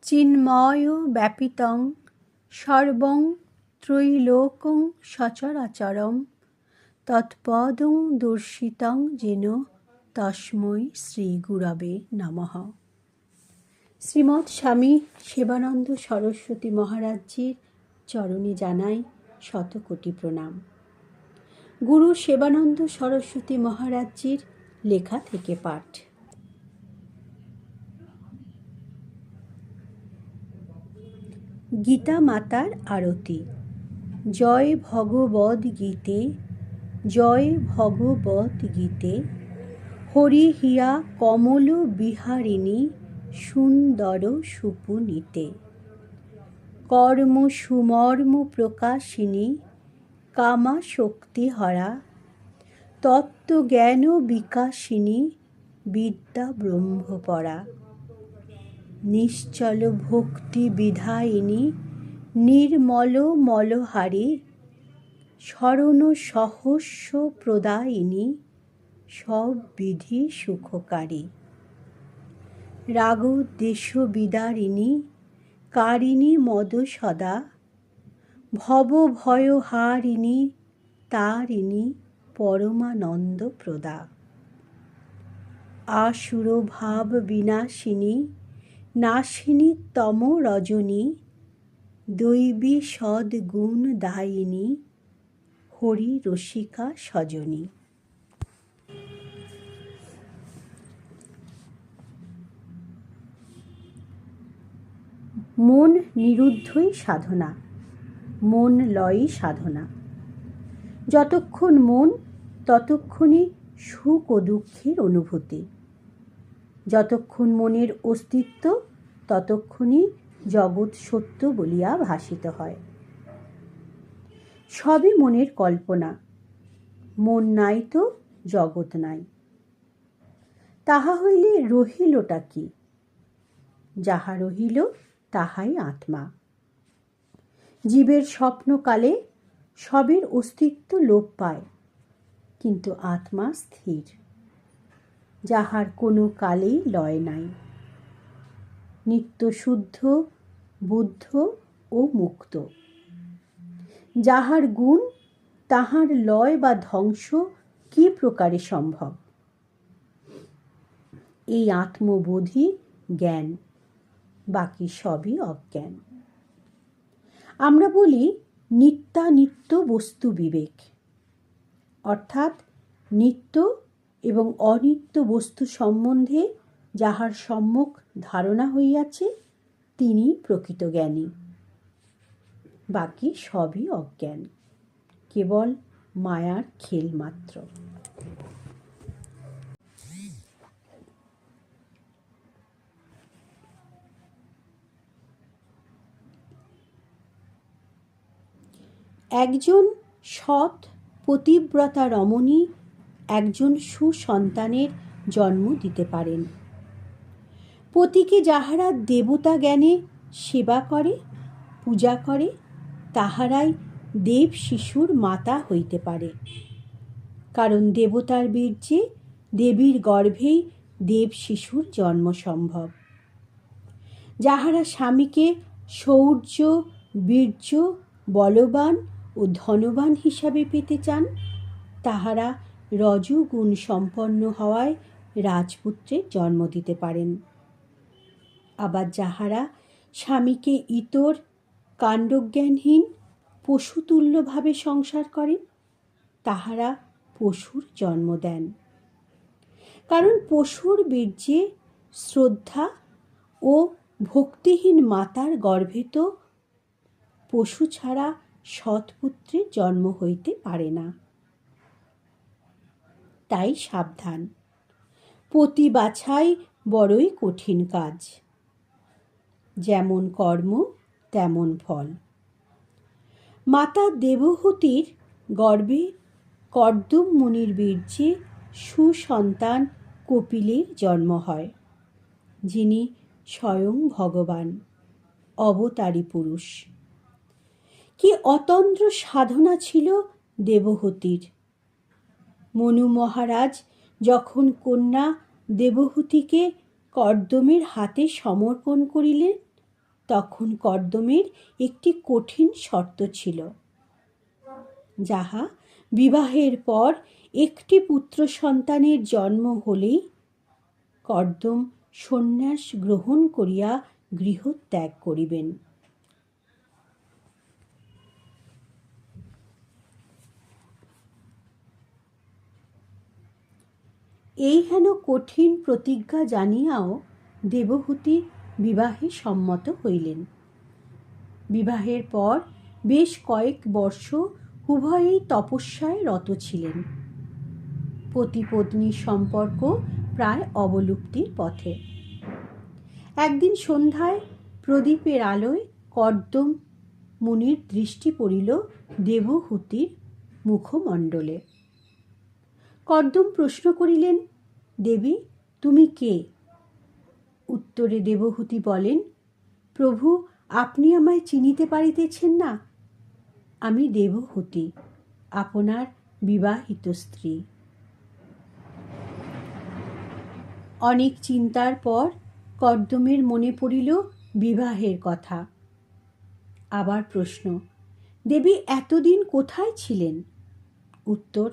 চিন্ময় ব্যাপিতং সর্বং ত্রৈলোক্যং সচরাচরম তৎপদং দর্শিতং যেন তস্मै শ্রী গুরবে নমঃ। শ্রীমৎ স্বামী সেবানন্দ সরস্বতী মহারাজজির চরণে জানাই শতকোটি প্রণাম। গুরু সেবানন্দ সরস্বতী মহারাজজির লেখা থেকে পাঠ। গীতা মাতার আরতি। জয় ভগবদ গীতে, জয় ভগবদ গীতে, হরি হিয়া কমল বিহারিণী সুন্দর সুপুনীতে। কর্ম সুমর্ম প্রকাশিনী কামা শক্তি হরা, তত্ত্বজ্ঞান বিকাশিনী বিদ্যা ব্রহ্মপরা। নিশ্চল ভক্তি বিধায়িনী নির্মল মলহারী, শরণ সহস্র প্রদায়িনী সব বিধি সুখকারী। রাগ দেশ বিদারিণী কারিণী মদ সদা, ভব ভয়হারিণী তারিণী পরমানন্দ প্রদা। আসুর ভাব বিনাশিনী নাশিনী তম রজনী, দৈবী সদ্গুণ দায়িনী হরি রসিকা সজনী। মন নিরুদ্ধই সাধনা, মন লয়ই সাধনা। যতক্ষণ মন ততক্ষণই সুখ ও দুঃখের অনুভূতি। যতক্ষণ মনের অস্তিত্ব ততক্ষণই জগৎ সত্য বলিয়া ভাসিত হয়। সবই মনের কল্পনা। মন নাই তো জগৎ নাই। তাহা হইলে রহিলটা কি? যাহা রহিল তাহাই আত্মা। জীবের স্বপ্নকালে সবের অস্তিত্ব লোপ পায়, কিন্তু আত্মা স্থির, যাহার কোনো কালেই লয় নাই। নিত্য শুদ্ধ, বুদ্ধ ও মুক্ত। যাহার গুণ তাহার লয় বা ধ্বংস কি প্রকারে সম্ভব? এই আত্মবোধই জ্ঞান, বাকি সবই অজ্ঞান। আমরা বলি নিত্যানিত্য বস্তু বিবেক, অর্থাৎ নিত্য এবং অনিত্য বস্তু সম্বন্ধে যাহার সম্যক ধারণা হইয়াছে তিনি প্রকৃত জ্ঞানী। বাকি সবই অজ্ঞান, কেবল মায়ার খেল মাত্র। একজন সৎ পতিব্রতা রমণী একজন সুসন্তানের জন্ম দিতে পারেন। পতিকে যাহারা দেবতা জ্ঞানে সেবা করে, পূজা করে, তাহারাই দেব শিশুর মাতা হইতে পারে। কারণ দেবতার বীর্যে দেবীর গর্ভেই দেব শিশুর জন্ম সম্ভব। যাহারা স্বামীকে শৌর্য, বীর্য, বলবান ও ধনবান হিসাবে পেতে চান, তাহারা রজোগুণ সম্পন্ন হওয়ায় রাজপুত্রের জন্ম দিতে পারেন। আবার যাহারা স্বামীকে ইতর, কাণ্ডজ্ঞানহীন, পশুতুল্যভাবে সংসার করেন, তাহারা পশুর জন্ম দেন। কারণ পশুর বীর্যে শ্রদ্ধা ও ভক্তিহীন মাতার গর্ভে তো পশু ছাড়া সৎপুত্রের জন্ম হইতে পারে না। তাই সাবধান, পতি বাছাই বড়ই কঠিন কাজ। যেমন কর্ম তেমন ফল। মাতা দেবহূতির গর্ভে কর্দম মুনির বীর্যে সুসন্তান কপিলের জন্ম হয়, যিনি স্বয়ং ভগবান, অবতারী পুরুষ। কি অতন্দ্র সাধনা ছিল দেবহূতির! মনু মহারাজ যখন কন্যা দেবহূতিকে কর্দমের হাতে সমর্পণ করিলেন, তখন কর্দমের একটি কঠিন শর্ত ছিল, যাহা বিবাহের পর একটি পুত্র সন্তানের জন্ম হলেই কর্দম সন্ন্যাস গ্রহণ করিয়া গৃহত্যাগ করিবেন। এই হেন কঠিন প্রতিজ্ঞা জানিয়াও দেবহূতি বিবাহে সম্মত হইলেন। বিবাহের পর বেশ কয়েক বর্ষ উভয়েই তপস্যায় রত ছিলেন। পতি পত্নীর সম্পর্ক প্রায় অবলুপ্তির পথে। একদিন সন্ধ্যায় প্রদীপের আলোয় কর্দম মুনির দৃষ্টি পড়িল দেবহূতির মুখমণ্ডলে। কর্দম প্রশ্ন করিলেন, দেবী, তুমি কে? উত্তরে দেবহূতি বলেন, প্রভু, আপনি আমায় চিনিতে পারিতেছেন না? আমি দেবহূতি, আপনার বিবাহিত স্ত্রী। অনেক চিন্তার পর কর্দমের মনে পড়িল বিবাহের কথা। আবার প্রশ্ন, দেবী এতদিন কোথায় ছিলেন? উত্তর,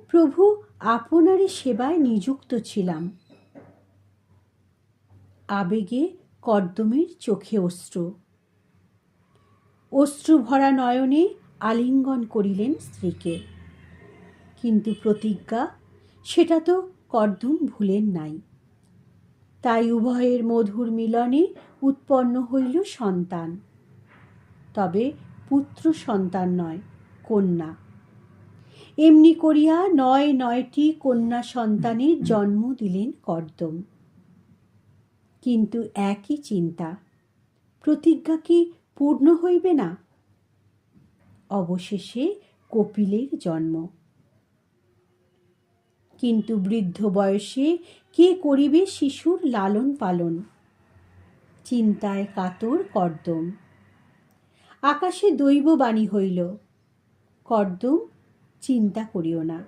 প্রভু, আপনারই সেবায় নিযুক্ত ছিলাম। আবেগে কর্দমের চোখে অশ্রু। অশ্রু ভরা নয়নে আলিঙ্গন করিলেন স্ত্রীকে। কিন্তু প্রতিজ্ঞা, সেটা তো কর্দম ভুলেন নাই। তাই উভয়ের মধুর মিলনে উৎপন্ন হইল সন্তান, তবে পুত্র সন্তান নয়, কন্যা। এমনি করিয়া ৯টি কন্যা সন্তানের জন্ম দিলেন কর্দম। কিন্তু একই চিন্তা, প্রতিজ্ঞা কি পূর্ণ হইবে না? অবশেষে কপিলের জন্ম। কিন্তু বৃদ্ধ বয়সে কে করিবে শিশুর লালন পালন? চিন্তায় কাতর কর্দম। আকাশে দৈববাণী হইল, কর্দম, চিন্তা করিও না,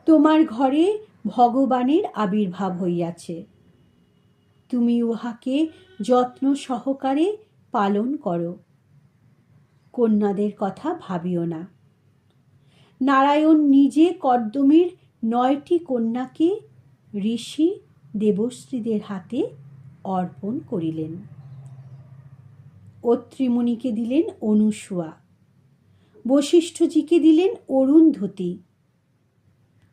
তোমার ঘরে ভগবানের আবির্ভাব হইয়াছে। তুমি উহাকে যত্ন সহকারে পালন করো। কন্যাদের কথা ভাবিও না। নারায়ণ নিজে কর্দমের ৯টি কন্যাকে ঋষি দেবশ্রীদের হাতে অর্পণ করিলেন। অত্রিমুনিকে দিলেন অনুসূয়া, বশিষ্ঠজিকে দিলেন অরুন্ধতী।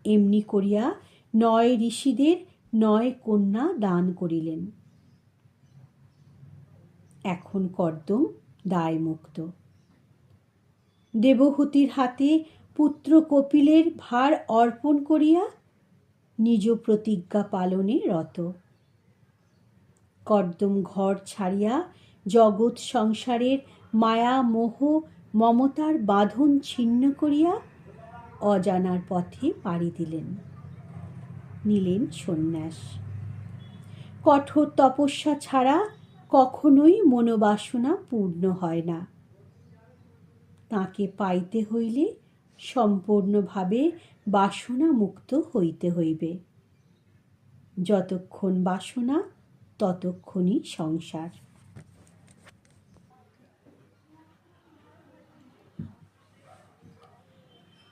এমনি করিয়া ৯ ঋষিদের ৯ কন্যা দান করিলেন। এখন কর্দম দায়মুক্ত। দেবহূতির হাতে পুত্র কপিলের ভার অর্পণ করিয়া নিজ প্রতিজ্ঞা পালনে রত। কর্দম ঘর ছাড়িয়া জগৎ সংসারের মায়া মোহ মমতার বাঁধন ছিন্ন করিয়া অজানার পথে পাড়ি দিলেন, নিলেন সন্ন্যাস। কঠোর তপস্যা ছাড়া কখনোই মনোবাসনা পূর্ণ হয় না। তাকে পাইতে হইলে সম্পূর্ণভাবে বাসনা মুক্ত হইতে হইবে। যতক্ষণ বাসনা ততক্ষণই সংসার।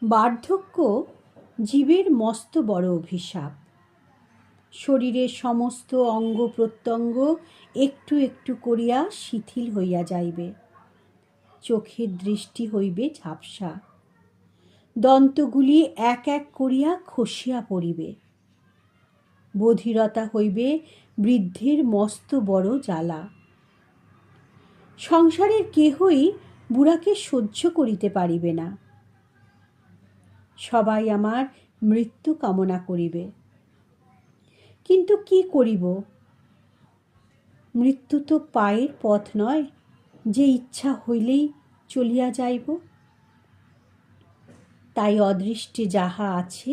বার্ধক্য জীবের মস্ত বড় অভিশাপ। শরীরের সমস্ত অঙ্গ প্রত্যঙ্গ একটু একটু করিয়া শিথিল হইয়া যাইবে। চোখের দৃষ্টি হইবে ঝাপসা। দন্তগুলি এক এক করিয়া খসিয়া পড়িবে। বধিরতা হইবে বৃদ্ধের মস্ত বড় জ্বালা। সংসারের কেহই বুড়াকে সহ্য করিতে পারিবে না। সবাই আমার মৃত্যু কামনা করিবে। কিন্তু কি করিব? মৃত্যু তো পায়ের পথ নয় যে ইচ্ছা হইলেই চলিয়া যাইব। তাই অদৃষ্টে যাহা আছে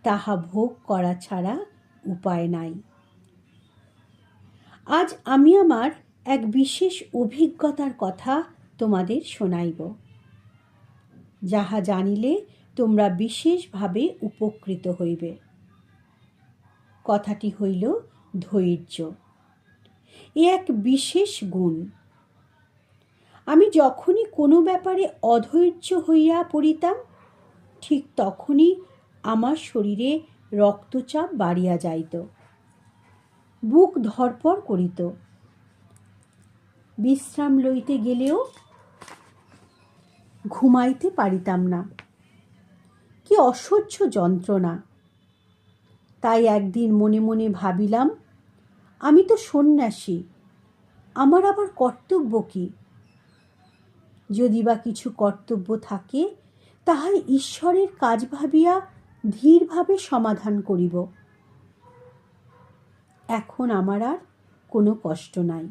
তাহা ভোগ করা ছাড়া উপায় নাই। আজ আমি আমার এক বিশেষ অভিজ্ঞতার কথা তোমাদের শোনাইব, যাহা জানিলে তোমরা বিশেষভাবে উপকৃত হইবে। কথাটি হইল ধৈর্য। এ এক বিশেষ গুণ। আমি যখনই কোনো ব্যাপারে অধৈর্য হইয়া পড়িতাম, ঠিক তখনই আমার শরীরে রক্তচাপ বাড়িয়া যাইত, বুক ধড়ফড় করিত। বিশ্রাম লইতে গেলেও ঘুমাইতে পারিতাম না। কি অসহ্য যন্ত্রণা! তাই একদিন মনে মনে ভাবিলাম, আমি তো সন্ন্যাসী, আমার আবার কর্তব্য কি? যদি বা কিছু কর্তব্য থাকে, তাহাই ঈশ্বরের কাজ ভাবিয়া ধীরভাবে সমাধান করিব। এখন আমার আর কোনো কষ্ট নাই।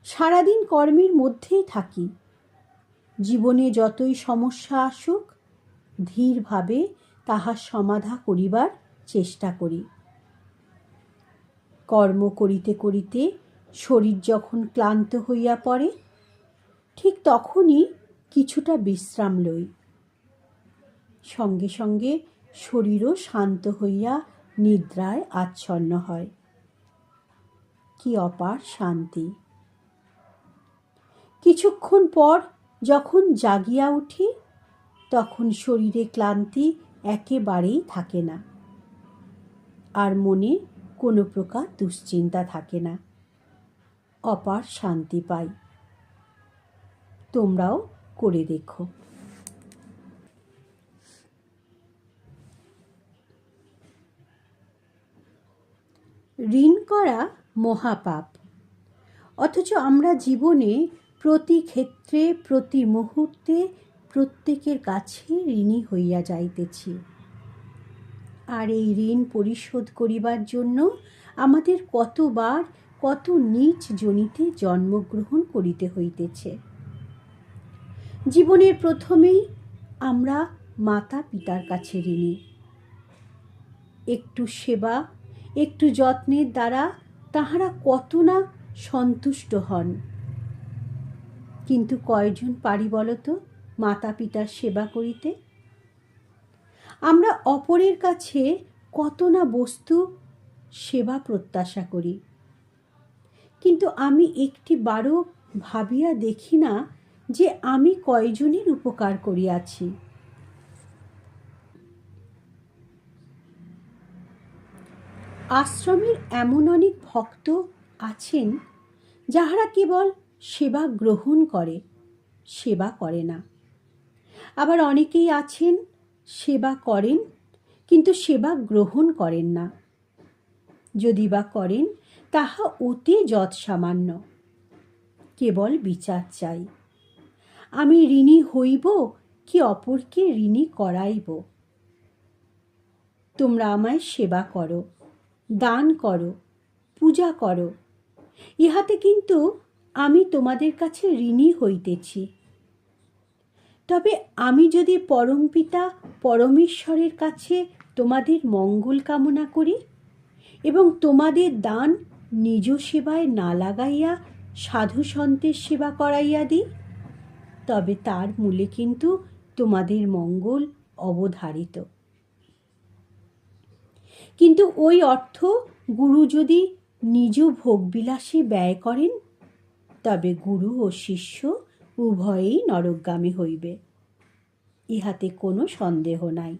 সারাদিন কর্মের মধ্যেই থাকি। জীবনে যতই সমস্যা আসুক, ধীরভাবে তাহার সমাধা করিবার চেষ্টা করি। কর্ম করিতে করিতে শরীর যখন ক্লান্ত হইয়া পড়ে, ঠিক তখনই কিছুটা বিশ্রাম লই। সঙ্গে সঙ্গে শরীরও শান্ত হইয়া নিদ্রায় আচ্ছন্ন হয়। কি অপার শান্তি! কিছুক্ষণ পর যখন জাগিয়া উঠি, তখন শরীরে ক্লান্তি একেবারেই থাকে না, আর মনে কোনো প্রকার দুশ্চিন্তা থাকে না। অপার শান্তি পাই। তোমরাও করে দেখো। ঋণ করা মহাপাপ, অথচ আমরা জীবনে প্রতি ক্ষেত্রে প্রতি মুহূর্তে প্রত্যেকের কাছে ঋণী হইয়া যাইতেছি। আর এই ঋণ পরিশোধ করিবার জন্য আমাদের কতবার কত নীচ জনিতে জন্মগ্রহণ করিতে হইতেছে। জীবনের প্রথমেই আমরা মাতা পিতার কাছে ঋণী। একটু সেবা, একটু যত্নের দ্বারা তাহারা কত না সন্তুষ্ট হন। কিন্তু কয়জন পারি বলতো মাতা পিতার সেবা করিতে? আমরা অপরের কাছে কত না বস্তু সেবা প্রত্যাশা করি, কিন্তু আমি একটি বারও ভাবিয়া দেখি না যে আমি কয়জনের উপকার করিয়াছি। আশ্রমের এমন অনেক ভক্ত আছেন যাহারা কেবল সেবা গ্রহণ করে, সেবা করে না। আবার অনেকেই আছেন সেবা করেন, কিন্তু সেবা গ্রহণ করেন না। যদি বা করেন, তাহা অতি যৎসামান্য। কেবল বিচার চাই, আমি ঋণী হইব কি অপরকে ঋণী করাইব? তোমরা আমায় সেবা করো, দান করো, পূজা করো, ইহাতে কিন্তু আমি তোমাদের কাছে ঋণী হইতেছি। তবে আমি যদি পরমপিতা পরমেশ্বরের কাছে তোমাদের মঙ্গল কামনা করি এবং তোমাদের দান নিজ সেবায় না লাগাইয়া সাধু সন্তের সেবা করাইয়া দিই, তবে তার মূলে কিন্তু তোমাদের মঙ্গল অবধারিত। কিন্তু ওই অর্থ গুরু যদি নিজ ভোগবিলাসে ব্যয় করেন, তবে গুরু ও শিষ্য উভয়েই নরকগামী হইবে, ইহাতে কোনো সন্দেহ নাই।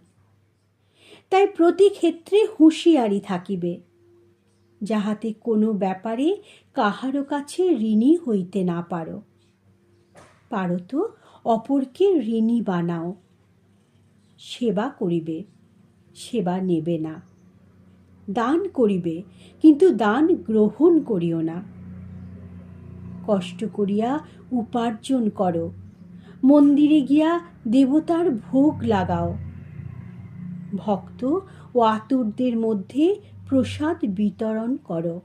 তাই প্রতি ক্ষেত্রে হুঁশিয়ারি থাকিবে, যাহাতে কোনো ব্যাপারে কাহারও কাছে ঋণী হইতে না পারো। পারো তো অপরকে ঋণী বানাও। সেবা করিবে, সেবা নেবে না। দান করিবে, কিন্তু দান গ্রহণ করিও না। কষ্ট করিয়া উপার্জন করো, মন্দিরে গিয়া দেবতার ভোগ লাগাও। ভক্ত ও আতুরদের মধ্যে প্রসাদ বিতরণ করো,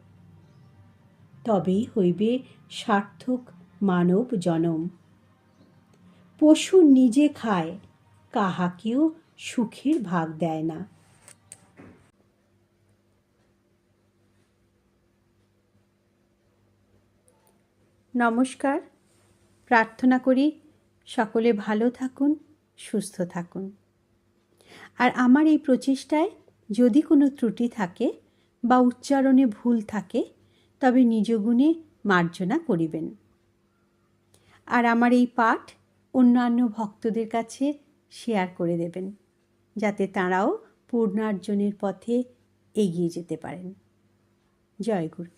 তবেই হইবে সার্থক মানব জনম। পশু নিজে খায়, কাহাকেও সুখের ভাগ দেয় না। নমস্কার। প্রার্থনা করি সকলে ভালো থাকুন, সুস্থ থাকুন। আর আমার এই প্রচেষ্টায় যদি কোনো ত্রুটি থাকে বা উচ্চারণে ভুল থাকে, তবে নিজ গুণে মার্জনা করিবেন। আর আমার এই পাঠ অন্যান্য ভক্তদের কাছে শেয়ার করে দেবেন, যাতে তাঁরাও পূর্ণার্জনের পথে এগিয়ে যেতে পারেন। জয় গুরু।